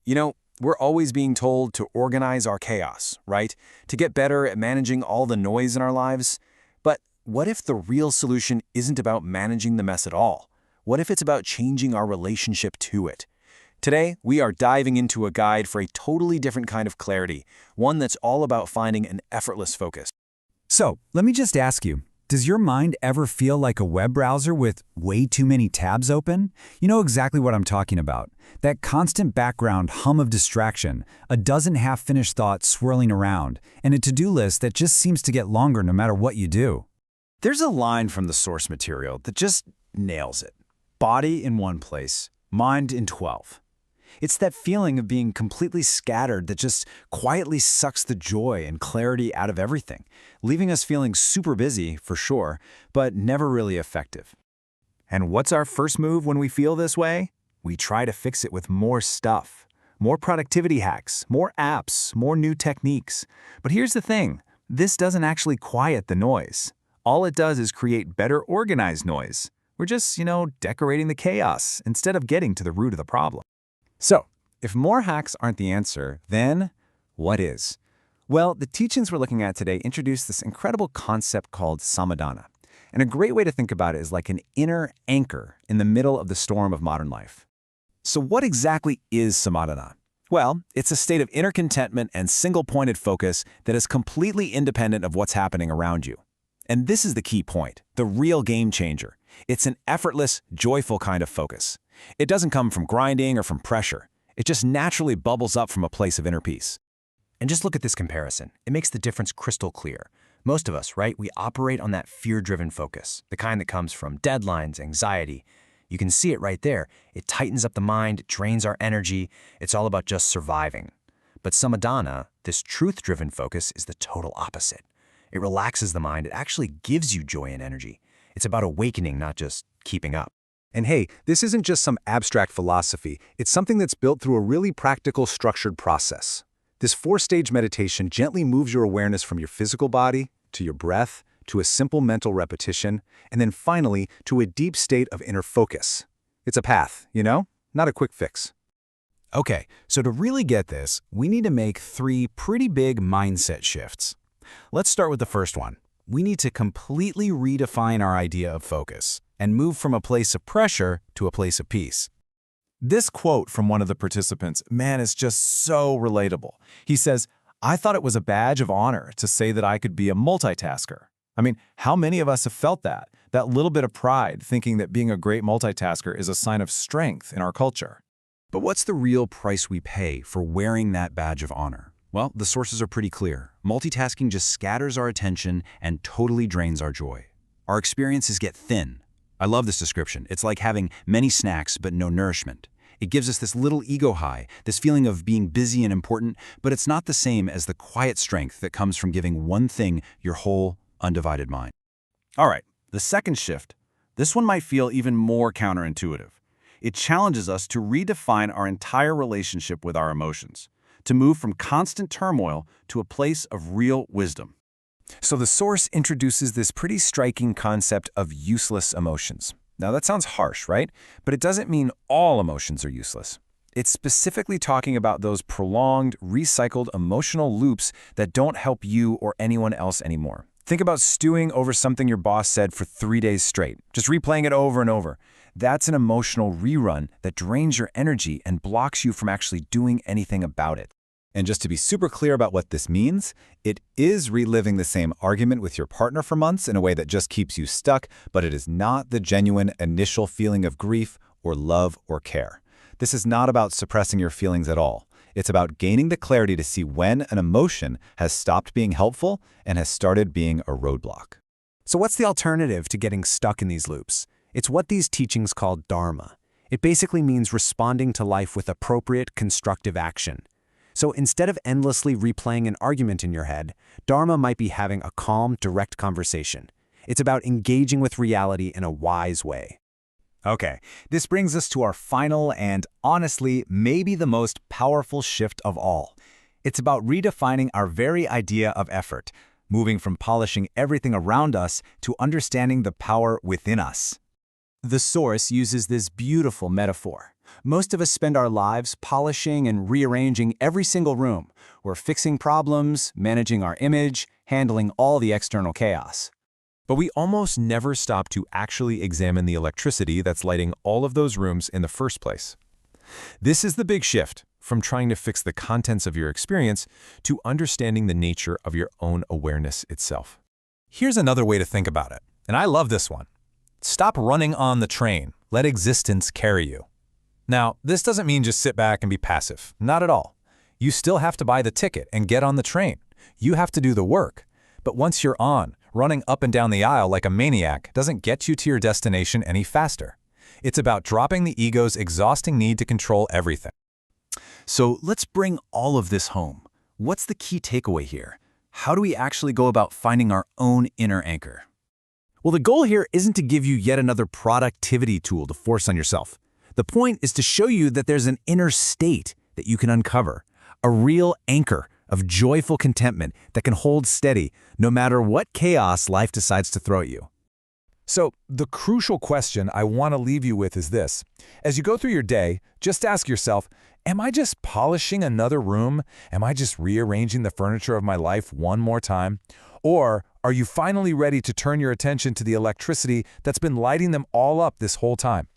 You know, we're always being told to organize our chaos, right? To get better at managing all the noise in our lives. But what if the real solution isn't about managing the mess at all? What if it's about changing our relationship to it? Today, we are diving into a guide for a totally different kind of clarity, one that's all about finding an effortless focus. So, let me just ask you, does your mind ever feel like a web browser with way too many tabs open? You know exactly what I'm talking about. That constant background hum of distraction, a dozen half-finished thoughts swirling around, and a to-do list that just seems to get longer no matter what you do. There's a line from the source material that just nails it. Body in one place, mind in 12. It's that feeling of being completely scattered that just quietly sucks the joy and clarity out of everything, leaving us feeling super busy, for sure, but never really effective. And what's our first move when we feel this way? We try to fix it with more stuff. More productivity hacks, more apps, more new techniques. But here's the thing, this doesn't actually quiet the noise. All it does is create better organized noise. We're just, decorating the chaos instead of getting to the root of the problem. So, if more hacks aren't the answer, then what is? Well, the teachings we're looking at today introduce this incredible concept called samadhana. And a great way to think about it is like an inner anchor in the middle of the storm of modern life. So what exactly is samadhana? Well, it's a state of inner contentment and single-pointed focus that is completely independent of what's happening around you. And this is the key point, the real game changer. It's an effortless, joyful kind of focus. It doesn't come from grinding or from pressure. It just naturally bubbles up from a place of inner peace. And just look at this comparison. It makes the difference crystal clear. Most of us, right, we operate on that fear-driven focus, the kind that comes from deadlines, anxiety. You can see it right there. It tightens up the mind, it drains our energy. It's all about just surviving. But samadhana, this truth-driven focus, is the total opposite. It relaxes the mind. It actually gives you joy and energy. It's about awakening, not just keeping up. And hey, this isn't just some abstract philosophy. It's something that's built through a really practical, structured process. This 4-stage meditation gently moves your awareness from your physical body to your breath, to a simple mental repetition, and then finally to a deep state of inner focus. It's a path, not a quick fix. Okay, so to really get this, we need to make 3 pretty big mindset shifts. Let's start with the first one. We need to completely redefine our idea of focus and move from a place of pressure to a place of peace. This quote from one of the participants, man, is just so relatable. He says, "I thought it was a badge of honor to say that I could be a multitasker." I mean, how many of us have felt that? That little bit of pride, thinking that being a great multitasker is a sign of strength in our culture. But what's the real price we pay for wearing that badge of honor? Well, the sources are pretty clear. Multitasking just scatters our attention and totally drains our joy. Our experiences get thin. I love this description. It's like having many snacks but no nourishment. It gives us this little ego high, this feeling of being busy and important, but it's not the same as the quiet strength that comes from giving one thing your whole, undivided mind. All right, the second shift. This one might feel even more counterintuitive. It challenges us to redefine our entire relationship with our emotions, to move from constant turmoil to a place of real wisdom. So the source introduces this pretty striking concept of useless emotions. Now that sounds harsh, right? But it doesn't mean all emotions are useless. It's specifically talking about those prolonged, recycled emotional loops that don't help you or anyone else anymore. Think about stewing over something your boss said for 3 days straight, just replaying it over and over. That's an emotional rerun that drains your energy and blocks you from actually doing anything about it. And just to be super clear about what this means, it is reliving the same argument with your partner for months in a way that just keeps you stuck, but it is not the genuine initial feeling of grief or love or care. This is not about suppressing your feelings at all. It's about gaining the clarity to see when an emotion has stopped being helpful and has started being a roadblock. So what's the alternative to getting stuck in these loops? It's what these teachings call dharma. It basically means responding to life with appropriate, constructive action. So instead of endlessly replaying an argument in your head, dharma might be having a calm, direct conversation. It's about engaging with reality in a wise way. Okay, this brings us to our final and, honestly, maybe the most powerful shift of all. It's about redefining our very idea of effort, moving from polishing everything around us to understanding the power within us. The source uses this beautiful metaphor. Most of us spend our lives polishing and rearranging every single room. We're fixing problems, managing our image, handling all the external chaos. But we almost never stop to actually examine the electricity that's lighting all of those rooms in the first place. This is the big shift from trying to fix the contents of your experience to understanding the nature of your own awareness itself. Here's another way to think about it, and I love this one. Stop running on the train. Let existence carry you. Now, this doesn't mean just sit back and be passive. Not at all. You still have to buy the ticket and get on the train. You have to do the work. But once you're on, running up and down the aisle like a maniac doesn't get you to your destination any faster. It's about dropping the ego's exhausting need to control everything. So let's bring all of this home. What's the key takeaway here? How do we actually go about finding our own inner anchor? Well, the goal here isn't to give you yet another productivity tool to force on yourself. The point is to show you that there's an inner state that you can uncover, a real anchor of joyful contentment that can hold steady no matter what chaos life decides to throw at you. So, the crucial question I want to leave you with is this. As you go through your day, just ask yourself, am I just polishing another room? Am I just rearranging the furniture of my life one more time? Or are you finally ready to turn your attention to the electricity that's been lighting them all up this whole time?